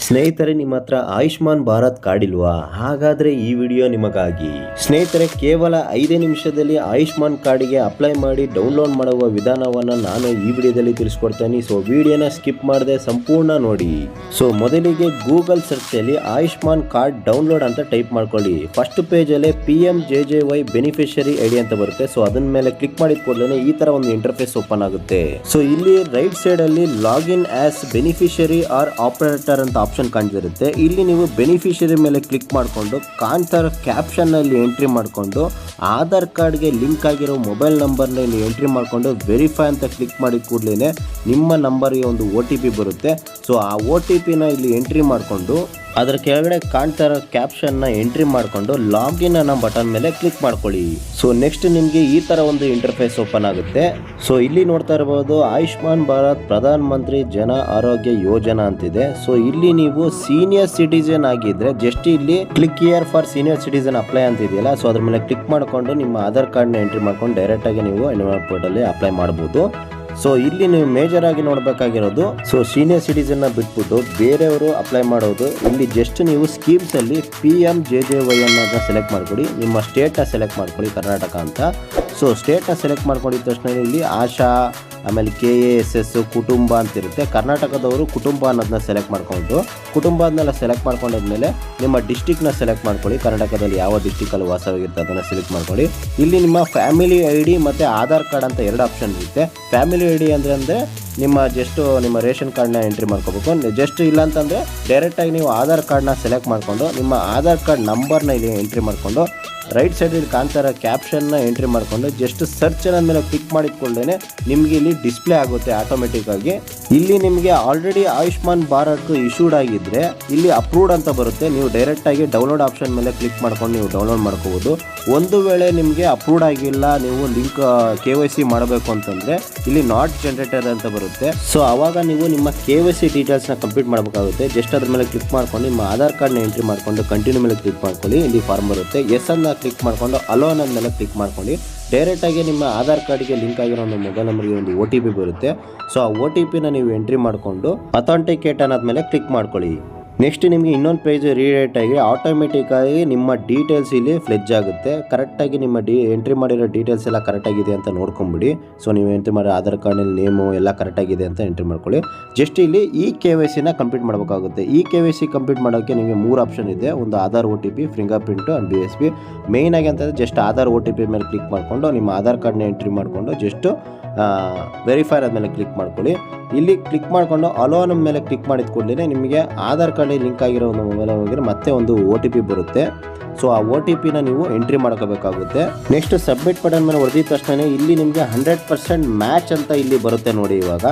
ಸ್ನೇಹಿತರೆ, ನಿಮ್ಮ ಹತ್ರ ಆಯುಷ್ಮಾನ್ ಭಾರತ್ ಕಾರ್ಡ್ ಇಲ್ವಾ? ಹಾಗಾದ್ರೆ ಈ ವಿಡಿಯೋ ನಿಮಗಾಗಿ. ಸ್ನೇಹಿತರೆ, ಕೇವಲ 5 ನಿಮಿಷದಲ್ಲಿ ಆಯುಷ್ಮಾನ್ ಕಾರ್ಡಿಗೆ ಅಪ್ಲೈ ಮಾಡಿ ಡೌನ್ಲೋಡ್ ಮಾಡುವ ವಿಧಾನವನ್ನು ನಾನು ಈ ವಿಡಿಯೋದಲ್ಲಿ ತಿಳಿಸ್ಕೊಡ್ತೇನೆ. ಸೊ ವಿಡಿಯೋನ ಸ್ಕಿಪ್ ಮಾಡದೆ ಸಂಪೂರ್ಣ ನೋಡಿ. ಸೊ ಮೊದಲಿಗೆ ಗೂಗಲ್ ಸರ್ಚ್ ಅಲ್ಲಿ ಆಯುಷ್ಮಾನ್ ಕಾರ್ಡ್ ಡೌನ್ಲೋಡ್ ಅಂತ ಟೈಪ್ ಮಾಡ್ಕೊಳ್ಳಿ. ಫಸ್ಟ್ ಪೇಜ್ ಅಲ್ಲಿ PMJJY ಬೆನಿಫಿಷರಿ ಐಡಿ ಅಂತ ಬರುತ್ತೆ. ಸೊ ಅದನ್ನ ಮೇಲೆ ಕ್ಲಿಕ್ ಮಾಡಿದ ಕೂಡಲೇ ಈ ತರ ಒಂದು ಇಂಟರ್ಫೇಸ್ ಓಪನ್ ಆಗುತ್ತೆ. ಸೊ ಇಲ್ಲಿ ರೈಟ್ ಸೈಡ್ ಅಲ್ಲಿ login as beneficiary R operator ಅಂತ ಆಪ್ಷನ್ ಕಾಣ್ತಿರುತ್ತೆ. ಇಲ್ಲಿ ನೀವು ಬೆನಿಫಿಷರಿ ಮೇಲೆ ಕ್ಲಿಕ್ ಮಾಡಿಕೊಂಡು ಕಾಣ್ತಾರ ಕ್ಯಾಪ್ಷನ್ ನಲ್ಲಿ ಎಂಟ್ರಿ ಮಾಡಿಕೊಂಡು ಆಧಾರ್ ಕಾರ್ಡ್ಗೆ ಲಿಂಕ್ ಆಗಿರೋ ಮೊಬೈಲ್ ನಂಬರ್ನ ಇಲ್ಲಿ ಎಂಟ್ರಿ ಮಾಡಿಕೊಂಡು ವೆರಿಫೈ ಅಂತ ಕ್ಲಿಕ್ ಮಾಡಿದ ಕೂಡಲೇ ನಿಮ್ಮ ನಂಬರ್ಗೆ ಒಂದು OTP ಬರುತ್ತೆ. ಸೊ ಆ OTPನ ಇಲ್ಲಿ ಎಂಟ್ರಿ ಮಾಡಿಕೊಂಡು ಅದರ ಕೆಳಗಡೆ ಕಾಣ್ತಾ ಇರೋ ಕ್ಯಾಪ್ಷನ್ನ ಎಂಟ್ರಿ ಮಾಡಿಕೊಂಡು ಲಾಗಿನ್ ಅನ್ನೋ ಬಟನ್ ಮೇಲೆ ಕ್ಲಿಕ್ ಮಾಡ್ಕೊಳ್ಳಿ. ಸೊ ನೆಕ್ಸ್ಟ್ ನಿಮಗೆ ಈ ತರ ಒಂದು ಇಂಟರ್ಫೇಸ್ ಓಪನ್ ಆಗುತ್ತೆ. ಸೊ ಇಲ್ಲಿ ನೋಡ್ತಾ ಇರಬಹುದು ಆಯುಷ್ಮಾನ್ ಭಾರತ್ ಪ್ರಧಾನ ಮಂತ್ರಿ ಜನ ಆರೋಗ್ಯ ಯೋಜನಾ ಅಂತಿದೆ. ಸೊ ಇಲ್ಲಿ ನೀವು ಸೀನಿಯರ್ ಸಿಟಿಜನ್ ಆಗಿದ್ರೆ ಜಸ್ಟ್ ಇಲ್ಲಿ click here for senior citizen apply ಅಂತ ಇದೆಯಲ್ಲ, ಸೊ ಅದ್ರ ಮೇಲೆ ಕ್ಲಿಕ್ ಮಾಡಿಕೊಂಡು ನಿಮ್ಮ ಆಧಾರ್ ಕಾರ್ಡ್ನ ಎಂಟ್ರಿ ಮಾಡ್ಕೊಂಡು ಡೈರೆಕ್ಟ್ ಆಗಿ ನೀವು ಎನ್ರೋಲ್ಮೆಂಟ್ ಪೋರ್ಟಲ್ ಅಪ್ಲೈ ಮಾಡಬಹುದು. ಸೊ ಇಲ್ಲಿ ನೀವು ಮೇಜರ್ ಆಗಿ ನೋಡಬೇಕಾಗಿರೋದು, ಸೊ ಸೀನಿಯರ್ ಸಿಟಿಜನ್ ಬಿಟ್ಬಿಟ್ಟು ಬೇರೆಯವರು ಅಪ್ಲೈ ಮಾಡೋದು. ಇಲ್ಲಿ ಜಸ್ಟ್ ನೀವು ಸ್ಕೀಮ್ಸ್ ಅಲ್ಲಿ PMJJY ಅನ್ನೋದನ್ನ ಸೆಲೆಕ್ಟ್ ಮಾಡ್ಕೊಳ್ಳಿ. ನಿಮ್ಮ ಸ್ಟೇಟ್ನ ಸೆಲೆಕ್ಟ್ ಮಾಡ್ಕೊಳ್ಳಿ, ಕರ್ನಾಟಕ ಅಂತ. ಸೊ ಸ್ಟೇಟ್ನ ಸೆಲೆಕ್ಟ್ ಮಾಡ್ಕೊಂಡಿದ ತಕ್ಷಣ ಇಲ್ಲಿ ಆಶಾ, ಆಮೇಲೆ KASS ಕುಟುಂಬ ಅಂತ ಇರುತ್ತೆ. ಕರ್ನಾಟಕದವರು ಕುಟುಂಬ ಅನ್ನೋದನ್ನ ಸೆಲೆಕ್ಟ್ ಮಾಡ್ಕೊಂಡು ಕುಟುಂಬ ಅದನ್ನೆಲ್ಲ ಸೆಲೆಕ್ಟ್ ಮಾಡ್ಕೊಂಡಾದ್ಮೇಲೆ ನಿಮ್ಮ ಡಿಸ್ಟಿಕ್ನ ಸೆಲೆಕ್ಟ್ ಮಾಡ್ಕೊಳ್ಳಿ. ಕರ್ನಾಟಕದಲ್ಲಿ ಯಾವ ಡಿಸ್ಟಿಕಲ್ಲಿ ವಾಸವಾಗಿರುತ್ತೆ ಅದನ್ನು ಸೆಲೆಕ್ಟ್ ಮಾಡ್ಕೊಳ್ಳಿ. ಇಲ್ಲಿ ನಿಮ್ಮ ಫ್ಯಾಮಿಲಿ ID ಮತ್ತು ಆಧಾರ್ ಕಾರ್ಡ್ ಅಂತ 2 ಆಪ್ಷನ್ ಇರುತ್ತೆ. ಫ್ಯಾಮಿಲಿ ID ಅಂದರೆ ನಿಮ್ಮ ನಿಮ್ಮ ರೇಷನ್ ಕಾರ್ಡ್ನ ಎಂಟ್ರಿ ಮಾಡ್ಕೋಬೇಕು. ಜಸ್ಟ್ ಇಲ್ಲ ಅಂತಂದರೆ ಡೈರೆಕ್ಟಾಗಿ ನೀವು ಆಧಾರ್ ಕಾರ್ಡ್ನ ಸೆಲೆಕ್ಟ್ ಮಾಡಿಕೊಂಡು ನಿಮ್ಮ ಆಧಾರ್ ಕಾರ್ಡ್ ನಂಬರ್ನ ಇಲ್ಲಿ ಎಂಟ್ರಿ ಮಾಡಿಕೊಂಡು ರೈಟ್ ಸೈಡಲ್ಲಿ ಕಾಣ್ತಾ ಇರೋ ಕ್ಯಾಪ್ಷನ್ನ ಎಂಟ್ರಿ ಮಾಡಿಕೊಂಡು ಜಸ್ಟ್ ಸರ್ಚ್ ಅನ್ನೋ ಮೇಲೆ ಕ್ಲಿಕ್ ಮಾಡಿಕೊಳ್ಳೇ ನಿಮಗೆ ಇಲ್ಲಿ ಡಿಸ್ಪ್ಲೇ ಆಗುತ್ತೆ ಆಟೋಮೆಟಿಕ್ ಆಗಿ. ಇಲ್ಲಿ ನಿಮಗೆ ಆಲ್ರೆಡಿ ಆಯುಷ್ಮಾನ್ ಭಾರತ್ ಇಶ್ಯೂಡ್ ಆಗಿದ್ರೆ ಇಲ್ಲಿ ಅಪ್ರೂವ್ಡ್ ಅಂತ ಬರುತ್ತೆ. ನೀವು ಡೈರೆಕ್ಟಾಗಿ ಡೌನ್ಲೋಡ್ ಆಪ್ಷನ್ ಮೇಲೆ ಕ್ಲಿಕ್ ಮಾಡ್ಕೊಂಡು ನೀವು ಡೌನ್ಲೋಡ್ ಮಾಡ್ಕೋಬೋದು. ಒಂದು ವೇಳೆ ನಿಮಗೆ ಅಪ್ರೂವ್ಡ್ ಆಗಿಲ್ಲ, ನೀವು ಲಿಂಕ್ KYC ಮಾಡಬೇಕು ಅಂತಂದರೆ ಇಲ್ಲಿ ನಾಟ್ ಜನರೇಟೆಡ್ ಅಂತ ಬರುತ್ತೆ. ಸೊ ಆವಾಗ ನೀವು ನಿಮ್ಮ KYC ಡೀಟೇಲ್ಸ್ನ ಕಂಪ್ಲೀಟ್ ಮಾಡಬೇಕಾಗುತ್ತೆ. ಜಸ್ಟ್ ಅದ್ರ ಮೇಲೆ ಕ್ಲಿಕ್ ಮಾಡ್ಕೊಂಡು ನಿಮ್ಮ ಆಧಾರ್ ಕಾರ್ಡ್ನ ಎಂಟ್ರಿ ಮಾಡಿಕೊಂಡು ಕಂಟಿನ್ಯೂ ಮೇಲೆ ಕ್ಲಿಕ್ ಮಾಡ್ಕೊಳ್ಳಿ. ಇಲ್ಲಿ ಫಾರ್ಮ್ ಬರುತ್ತೆ. ಎಸ್ ಅನ್ನ ಕ್ಲಿಕ್ ಮಾಡಿಕೊಂಡು ಅಲೋ ಅನ್ನೋದ ಮೇಲೆ ಕ್ಲಿಕ್ ಮಾಡ್ಕೊಂಡು ಡೈರೆಕ್ಟಾಗಿ ನಿಮ್ಮ ಆಧಾರ್ ಕಾರ್ಡ್ಗೆ ಲಿಂಕ್ ಆಗಿರೋ ಒಂದು ಮೊಬೈಲ್ ನಂಬರ್ಗೆ ಒಂದು OTP ಬರುತ್ತೆ. ಸೊ ಆ OTPನ ನೀವು ಎಂಟ್ರಿ ಮಾಡಿಕೊಂಡು ಅಥೆಂಟಿಕೇಟ್ ಅನ್ನೋದ್ಮೇಲೆ ಕ್ಲಿಕ್ ಮಾಡ್ಕೊಳ್ಳಿ. ನೆಕ್ಸ್ಟ್ ನಿಮಗೆ ಇನ್ನೊಂದು ಪೇಜ್ ರೀಡೈಟ್ ಆಗಿ ಆಟೋಮೆಟಿಕ್ಕಾಗಿ ನಿಮ್ಮ ಡೀಟೇಲ್ಸ್ ಇಲ್ಲಿ ಫ್ಲೆಜ್ ಆಗುತ್ತೆ. ಕರೆಕ್ಟಾಗಿ ನಿಮ್ಮ ಎಂಟ್ರಿ ಮಾಡಿರೋ ಡೀಟೇಲ್ಸ್ ಎಲ್ಲ ಕರೆಕ್ಟಾಗಿದೆ ಅಂತ ನೋಡ್ಕೊಂಬಿಡಿ. ಸೊ ನೀವು ಎಂಟ್ರಿ ಮಾಡಿರೋ ಆಧಾರ್ ಕಾರ್ಡ್ನಲ್ಲಿ ನೇಮು ಎಲ್ಲ ಕರೆಕ್ಟಾಗಿದೆ ಅಂತ ಎಂಟ್ರಿ ಮಾಡ್ಕೊಳ್ಳಿ. ಜಸ್ಟ್ ಇಲ್ಲಿ KYCನ ಕಂಪ್ಲೀಟ್ ಮಾಡಬೇಕಾಗುತ್ತೆ. KYC ಕಂಪ್ಲೀಟ್ ಮಾಡೋಕ್ಕೆ ನಿಮಗೆ 3 ಆಪ್ಷನ್ ಇದೆ. ಒಂದು Aadhaar OTP, finger print and BSP. Main ಆಗಿ ಅಂತಂದರೆ ಜಸ್ಟ್ ಆಧಾರ್ OTP ಮೇಲೆ ಕ್ಲಿಕ್ ಮಾಡಿಕೊಂಡು ನಿಮ್ಮ ಆಧಾರ್ ಕಾರ್ಡ್ನ ಎಂಟ್ರಿ ಮಾಡಿಕೊಂಡು ಜಸ್ಟ್ ವೆರಿಫೈ ಆದಮೇಲೆ ಕ್ಲಿಕ್ ಮಾಡ್ಕೊಳ್ಳಿ. ಇಲ್ಲಿ ಕ್ಲಿಕ್ ಮಾಡಿಕೊಂಡು ಅಲೋ ಅನ್ನೋ ಮೇಲೆ ಕ್ಲಿಕ್ ಮಾಡಿದ ಕೂಡಲೇ ನಿಮಗೆ ಆಧಾರ್ ಕಾರ್ಡ್ ಲಿಂಕ್ ಆಗಿರೋ ಒಂದು ಮೊಬೈಲ್ ಹೋಗಿದ್ರೆ ಮತ್ತೆ ಒಂದು OTP ಬರುತ್ತೆ. ಸೊ ಆ OTPನ ನೀವು ಎಂಟ್ರಿ ಮಾಡ್ಕೋಬೇಕಾಗುತ್ತೆ. ನೆಕ್ಸ್ಟ್ ಸಬ್ಮಿಟ್ ಬಟನ್ ಮೇಲೆ ಹೊಡೆದಿದ ತಕ್ಷಣ ಇಲ್ಲಿ ನಿಮಗೆ 100% ಮ್ಯಾಚ್ ಅಂತ ಇಲ್ಲಿ ಬರುತ್ತೆ.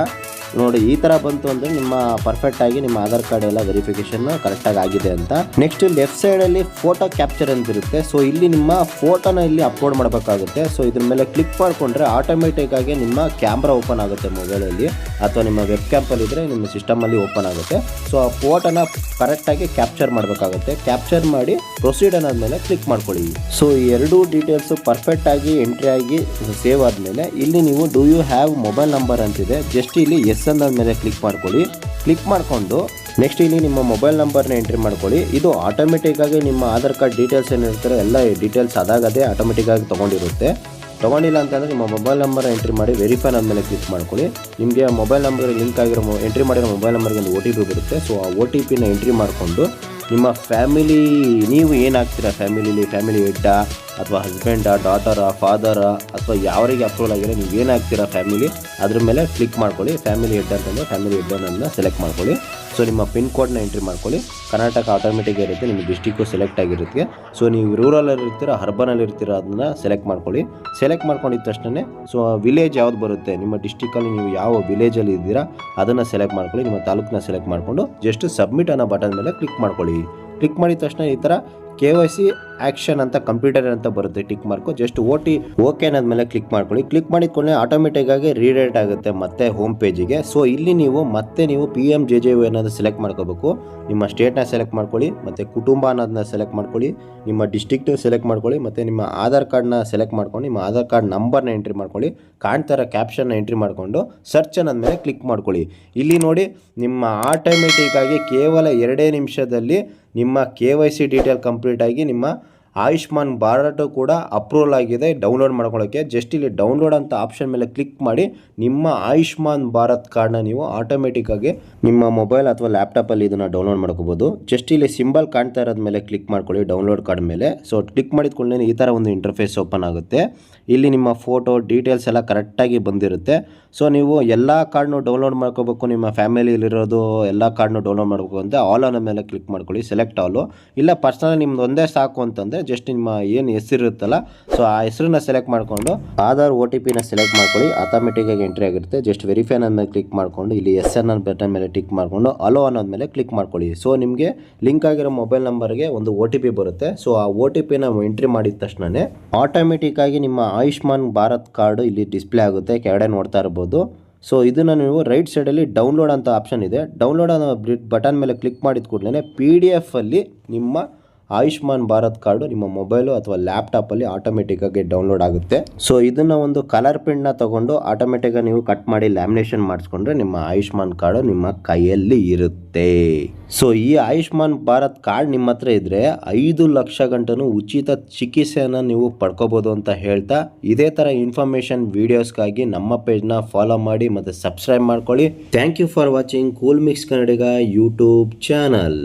ನೋಡಿ ಈ ಥರ ಬಂತು ಅಂದರೆ ನಿಮ್ಮ ಪರ್ಫೆಕ್ಟಾಗಿ ನಿಮ್ಮ ಆಧಾರ್ ಕಾರ್ಡ್ ಎಲ್ಲ ವೆರಿಫಿಕೇಷನ್ ಕರೆಕ್ಟಾಗಿ ಆಗಿದೆ ಅಂತ. ನೆಕ್ಸ್ಟ್ ಲೆಫ್ಟ್ ಸೈಡಲ್ಲಿ ಫೋಟೋ ಕ್ಯಾಪ್ಚರ್ ಅಂತ ಇರುತ್ತೆ. ಸೊ ಇಲ್ಲಿ ನಿಮ್ಮ ಫೋಟೋನ ಇಲ್ಲಿ ಅಪ್ಲೋಡ್ ಮಾಡಬೇಕಾಗುತ್ತೆ. ಸೊ ಇದ್ರ ಮೇಲೆ ಕ್ಲಿಕ್ ಮಾಡಿಕೊಂಡ್ರೆ ಆಟೋಮೆಟಿಕ್ ಆಗಿ ನಿಮ್ಮ ಕ್ಯಾಮ್ರಾ ಓಪನ್ ಆಗುತ್ತೆ ಮೊಬೈಲಲ್ಲಿ, ಅಥವಾ ನಿಮ್ಮ ವೆಬ್ ಕ್ಯಾಮಲ್ಲಿ ಇದ್ದರೆ ನಿಮ್ಮ ಸಿಸ್ಟಮಲ್ಲಿ ಓಪನ್ ಆಗುತ್ತೆ. ಸೊ ಆ ಫೋಟೋನ ಕರೆಕ್ಟಾಗಿ ಕ್ಯಾಪ್ಚರ್ ಮಾಡಬೇಕಾಗುತ್ತೆ. ಕ್ಯಾಪ್ಚರ್ ಮಾಡಿ ಪ್ರೊಸೀಡ್ ಅನ್ನೋದ್ಮೇಲೆ ಕ್ಲಿಕ್ ಮಾಡ್ಕೊಳ್ಳಿ. ಸೊ ಈ 2 ಡೀಟೇಲ್ಸು ಪರ್ಫೆಕ್ಟಾಗಿ ಎಂಟ್ರಿ ಆಗಿ ಸೇವ್ ಆದಮೇಲೆ ಇಲ್ಲಿ ನೀವು do you have mobile number ಅಂತಿದೆ. ಜಸ್ಟ್ ಇಲ್ಲಿ ಎಸ್ ಅನ್ನೋದ ಮೇಲೆ ಕ್ಲಿಕ್ ಮಾಡ್ಕೊಳ್ಳಿ. ಕ್ಲಿಕ್ ಮಾಡಿಕೊಂಡು ನೆಕ್ಸ್ಟ್ ಇಲ್ಲಿ ನಿಮ್ಮ ಮೊಬೈಲ್ ನಂಬರ್ನ ಎಂಟ್ರಿ ಮಾಡ್ಕೊಳ್ಳಿ. ಇದು ಆಟೋಮೆಟಿಕ್ಕಾಗಿ ನಿಮ್ಮ ಆಧಾರ್ ಕಾರ್ಡ್ ಡೀಟೇಲ್ಸ್ ಏನಿರ್ತಾರೆ ಎಲ್ಲ ಡೀಟೇಲ್ಸ್ ಅದಾಗದೇ ಆಟೋಮೆಟಿಕ್ಕಾಗಿ ತೊಗೊಂಡಿರುತ್ತೆ. ತೊಗೊಂಡಿಲ್ಲ ಅಂತಂದರೆ ನಿಮ್ಮ ಮೊಬೈಲ್ ನಂಬರ್ ಎಂಟ್ರಿ ಮಾಡಿ ವೆರಿಫೈ ಆದಮೇಲೆ ಕ್ಲಿಕ್ ಮಾಡ್ಕೊಳ್ಳಿ. ನಿಮಗೆ ಮೊಬೈಲ್ ನಂಬರ್ ಲಿಂಕ್ ಆಗಿರೋ ಎಂಟ್ರಿ ಮಾಡಿರೋ ಮೊಬೈಲ್ ನಂಬರ್ಗೆ ಒಂದು OTP ಬರುತ್ತೆ. ಸೊ ಆ OTPನ ಎಂಟ್ರಿ ಮಾಡಿಕೊಂಡು ನಿಮ್ಮ ಫ್ಯಾಮಿಲಿ, ನೀವು ಏನಾಗ್ತೀರಾ ಫ್ಯಾಮಿಲಿಲಿ, ಫ್ಯಾಮಿಲಿ ಹೆಡ್ಡಾ ಅಥವಾ ಹಸ್ಬೆಂಡಾ, ಡಾಟರಾ, ಫಾದರಾ, ಅಥವಾ ಯಾವರಿಗೆ ಅಪ್ರೂವಲ್ ಆಗಿರೋ ನೀವು ಏನಾಗ್ತೀರಾ ಫ್ಯಾಮಿಲಿ ಅದ್ರ ಮೇಲೆ ಕ್ಲಿಕ್ ಮಾಡ್ಕೊಳ್ಳಿ. ಫ್ಯಾಮಿಲಿ ಹೆಡ್ ಅಂತಂದರೆ ಫ್ಯಾಮಿಲಿ ಹೆಡ್ಡನ್ನು ಸೆಲೆಕ್ಟ್ ಮಾಡ್ಕೊಳ್ಳಿ. ಸೊ ನಿಮ್ಮ ಪಿನ್ ಕೋಡ್ನ ಎಂಟ್ರಿ ಮಾಡ್ಕೊಳ್ಳಿ. ಕರ್ನಾಟಕ ಆಟೋಮೆಟಿಕ್ ಇರುತ್ತೆ, ನಿಮ್ಮ ಡಿಸ್ಟಿಕ್ಕು ಸೆಲೆಕ್ಟ್ ಆಗಿರುತ್ತೆ. ಸೊ ನೀವು ರೂರಲಲ್ಲಿ ಇರ್ತೀರಾ, ಅರ್ಬನಲ್ಲಿ ಇರ್ತೀರಾ, ಅದನ್ನು ಸೆಲೆಕ್ಟ್ ಮಾಡ್ಕೊಳ್ಳಿ. ಸೆಲೆಕ್ಟ್ ಮಾಡ್ಕೊಂಡಿದ ತಕ್ಷಣ ಸೊ ವಿಲೇಜ್ ಯಾವ್ದು ಬರುತ್ತೆ, ನಿಮ್ಮ ಡಿಸ್ಟಿಕಲ್ಲಿ ನೀವು ಯಾವ ವಿಲೇಜಲ್ಲಿ ಇದ್ದೀರಾ ಅದನ್ನು ಸೆಲೆಕ್ಟ್ ಮಾಡ್ಕೊಳ್ಳಿ. ನಿಮ್ಮ ತಾಲೂಕನ್ನ ಸೆಲೆಕ್ಟ್ ಮಾಡಿಕೊಂಡು ಜಸ್ಟ್ ಸಬ್ಮಿಟ್ ಅನ್ನೋ ಬಟನ್ ಮೇಲೆ ಕ್ಲಿಕ್ ಮಾಡ್ಕೊಳ್ಳಿ. ಕ್ಲಿಕ್ ಮಾಡಿದ ತಕ್ಷಣ ಈ ಥರ KYC ಆ್ಯಕ್ಷನ್ ಅಂತ ಕಂಪ್ಯೂಟರ್ ಅಂತ ಬರುತ್ತೆ ಟಿಕ್ ಮಾರ್ಕು. ಜಸ್ಟ್ ಓಕೆ ಅನ್ನೋದ್ಮೇಲೆ ಕ್ಲಿಕ್ ಮಾಡ್ಕೊಳ್ಳಿ. ಕ್ಲಿಕ್ ಮಾಡಿದ್ಕೊಳ್ಳಿ ಆಟೋಮೆಟಿಕ್ಕಾಗಿ ರೀಡೈರೆಕ್ಟ್ ಆಗುತ್ತೆ ಮತ್ತೆ ಹೋಮ್ ಪೇಜಿಗೆ. ಸೊ ಇಲ್ಲಿ ನೀವು PMJJY ಅನ್ನೋದು ಸೆಲೆಕ್ಟ್ ಮಾಡ್ಕೋಬೇಕು. ನಿಮ್ಮ ಸ್ಟೇಟ್ನ ಸೆಲೆಕ್ಟ್ ಮಾಡ್ಕೊಳ್ಳಿ, ಮತ್ತು ಕುಟುಂಬ ಅನ್ನೋದನ್ನ ಸೆಲೆಕ್ಟ್ ಮಾಡ್ಕೊಳ್ಳಿ, ನಿಮ್ಮ ಡಿಸ್ಟ್ರಿಕ್ಟ್ನ ಸೆಲೆಕ್ಟ್ ಮಾಡ್ಕೊಳ್ಳಿ, ಮತ್ತು ನಿಮ್ಮ ಆಧಾರ್ ಕಾರ್ಡ್ನ ಸೆಲೆಕ್ಟ್ ಮಾಡ್ಕೊಂಡು ನಿಮ್ಮ ಆಧಾರ್ ಕಾರ್ಡ್ ನಂಬರ್ನ ಎಂಟ್ರಿ ಮಾಡ್ಕೊಳ್ಳಿ. ಕಾಣ್ತಾರ ಕ್ಯಾಪ್ಷನ್ನ ಎಂಟ್ರಿ ಮಾಡಿಕೊಂಡು ಸರ್ಚ್ ಅನ್ನೋದ್ಮೇಲೆ ಕ್ಲಿಕ್ ಮಾಡ್ಕೊಳ್ಳಿ. ಇಲ್ಲಿ ನೋಡಿ ನಿಮ್ಮ ಆಟೋಮೆಟಿಕ್ಕಾಗಿ ಕೇವಲ 2 ನಿಮಿಷದಲ್ಲಿ ನಿಮ್ಮ KYC ಡೀಟೇಲ್ ಕಂಪ್ಲೀಟ್ ಆಗಿ ನಿಮ್ಮ ಆಯುಷ್ಮಾನ್ ಭಾರತ್ ಕೂಡ ಅಪ್ರೂವಲ್ ಆಗಿದೆ ಡೌನ್ಲೋಡ್ ಮಾಡ್ಕೊಳ್ಳೋಕ್ಕೆ. ಜಸ್ಟ್ ಇಲ್ಲಿ ಡೌನ್ಲೋಡ್ ಅಂತ ಆಪ್ಷನ್ ಮೇಲೆ ಕ್ಲಿಕ್ ಮಾಡಿ ನಿಮ್ಮ ಆಯುಷ್ಮಾನ್ ಭಾರತ್ ಕಾರ್ಡ್ನ ನೀವು ಆಟೋಮೆಟಿಕ್ಕಾಗಿ ನಿಮ್ಮ ಮೊಬೈಲ್ ಅಥವಾ ಲ್ಯಾಪ್ಟಾಪಲ್ಲಿ ಇದನ್ನು ಡೌನ್ಲೋಡ್ ಮಾಡ್ಕೋಬೋದು. ಜಸ್ಟ್ ಇಲ್ಲಿ ಸಿಂಬಲ್ ಕಾಣ್ತಾ ಇರೋದ ಮೇಲೆ ಕ್ಲಿಕ್ ಮಾಡ್ಕೊಳ್ಳಿ ಡೌನ್ಲೋಡ್ ಕಾರ್ಡ್ ಮೇಲೆ. ಸೊ ಕ್ಲಿಕ್ ಮಾಡಿದ್ಕೊಳ್ಳಿ ಈ ಥರ ಒಂದು ಇಂಟರ್ಫೇಸ್ ಓಪನ್ ಆಗುತ್ತೆ. ಇಲ್ಲಿ ನಿಮ್ಮ ಫೋಟೋ ಡೀಟೇಲ್ಸ್ ಎಲ್ಲ ಕರೆಕ್ಟಾಗಿ ಬಂದಿರುತ್ತೆ. ಸೊ ನೀವು ಎಲ್ಲ ಕಾರ್ಡ್ನು ಡೌನ್ಲೋಡ್ ಮಾಡ್ಕೋಬೇಕು, ನಿಮ್ಮ ಫ್ಯಾಮಿಲಿಯಲ್ಲಿರೋದು ಎಲ್ಲ ಕಾರ್ಡ್ನು ಡೌನ್ಲೋಡ್ ಮಾಡಬೇಕು ಅಂತ ಆಲ್ ಅನ್ನೋ ಮೇಲೆ ಕ್ಲಿಕ್ ಮಾಡ್ಕೊಳ್ಳಿ, ಸೆಲೆಕ್ಟ್ ಆಲು. ಇಲ್ಲ ಪರ್ಸನಲ್ ನಿಮ್ದು ಒಂದೇ ಸಾಕು ಅಂತಂದರೆ ಜಸ್ಟ್ ನಿಮ್ಮ ಏನು ಹೆಸರಿರುತ್ತಲ್ಲ ಸೊ ಆ ಹೆಸರನ್ನ ಸೆಲೆಕ್ಟ್ ಮಾಡಿಕೊಂಡು ಆಧಾರ್ OTPನ ಸೆಲೆಕ್ಟ್ ಮಾಡ್ಕೊಳ್ಳಿ. ಆಟೋಮೆಟಿಕ್ಕಾಗಿ ಎಂಟ್ರಿ ಆಗಿರುತ್ತೆ. ಜಸ್ಟ್ ವೆರಿಫೈ ಅನ್ನೋದ್ಮೇಲೆ ಕ್ಲಿಕ್ ಮಾಡಿಕೊಂಡು ಇಲ್ಲಿ SN ಅನ್ನೋ ಬಟನ್ ಮೇಲೆ ಟಿಕ್ ಮಾಡಿಕೊಂಡು ಅಲೋ ಅನ್ನೋದ್ಮೇಲೆ ಕ್ಲಿಕ್ ಮಾಡ್ಕೊಳ್ಳಿ. ಸೊ ನಿಮಗೆ ಲಿಂಕ್ ಆಗಿರೋ ಮೊಬೈಲ್ ನಂಬರ್ಗೆ ಒಂದು OTP ಬರುತ್ತೆ. ಸೊ ಆ OTPನ ಎಂಟ್ರಿ ಮಾಡಿದ ತಕ್ಷಣವೇ ಆಟೋಮೆಟಿಕ್ಕಾಗಿ ನಿಮ್ಮ ಆಯುಷ್ಮಾನ್ ಭಾರತ್ ಕಾರ್ಡು ಇಲ್ಲಿ ಡಿಸ್ಪ್ಲೇ ಆಗುತ್ತೆ, ಕೆಳಗಡೆ ನೋಡ್ತಾ ಇರ್ಬೋದು. ಸೊ ಇದನ್ನು ನೀವು ರೈಟ್ ಸೈಡಲ್ಲಿ ಡೌನ್ಲೋಡ್ ಅಂತ ಆಪ್ಷನ್ ಇದೆ. ಡೌನ್ಲೋಡ್ ಅನ್ನೋ ಬಟನ್ ಮೇಲೆ ಕ್ಲಿಕ್ ಮಾಡಿದ ಕೂಡಲೇ PDF ಅಲ್ಲಿ ನಿಮ್ಮ ಆಯುಷ್ಮಾನ್ ಭಾರತ್ ಕಾರ್ಡು ನಿಮ್ಮ ಮೊಬೈಲು ಅಥವಾ ಲ್ಯಾಪ್ಟಾಪಲ್ಲಿ ಆಟೋಮೆಟಿಕ್ಕಾಗಿ ಡೌನ್ಲೋಡ್ ಆಗುತ್ತೆ. ಸೊ ಇದನ್ನು ಒಂದು ಕಲರ್ ಪ್ರಿಂಟ್ನ ತೊಗೊಂಡು ಆಟೋಮೆಟಿಕ್ಕಾಗಿ ನೀವು ಕಟ್ ಮಾಡಿ ಲ್ಯಾಮಿನೇಷನ್ ಮಾಡಿಸ್ಕೊಂಡ್ರೆ ನಿಮ್ಮ ಆಯುಷ್ಮಾನ್ ಕಾರ್ಡು ನಿಮ್ಮ ಕೈಯಲ್ಲಿ ಇರುತ್ತೆ. ಸೊ ಈ ಆಯುಷ್ಮಾನ್ ಭಾರತ್ ಕಾರ್ಡ್ ನಿಮ್ಮ ಹತ್ರ ಇದ್ದರೆ 5 ಲಕ್ಷ ಗಂಟನೂ ಉಚಿತ ಚಿಕಿತ್ಸೆಯನ್ನು ನೀವು ಪಡ್ಕೋಬೋದು ಅಂತ ಹೇಳ್ತಾ, ಇದೇ ಥರ ಇನ್ಫಾರ್ಮೇಷನ್ ವೀಡಿಯೋಸ್ಗಾಗಿ ನಮ್ಮ ಪೇಜ್ನ ಫಾಲೋ ಮಾಡಿ ಮತ್ತು ಸಬ್ಸ್ಕ್ರೈಬ್ ಮಾಡ್ಕೊಳ್ಳಿ. Thank you for watching cool mix Kannadiga YouTube channel.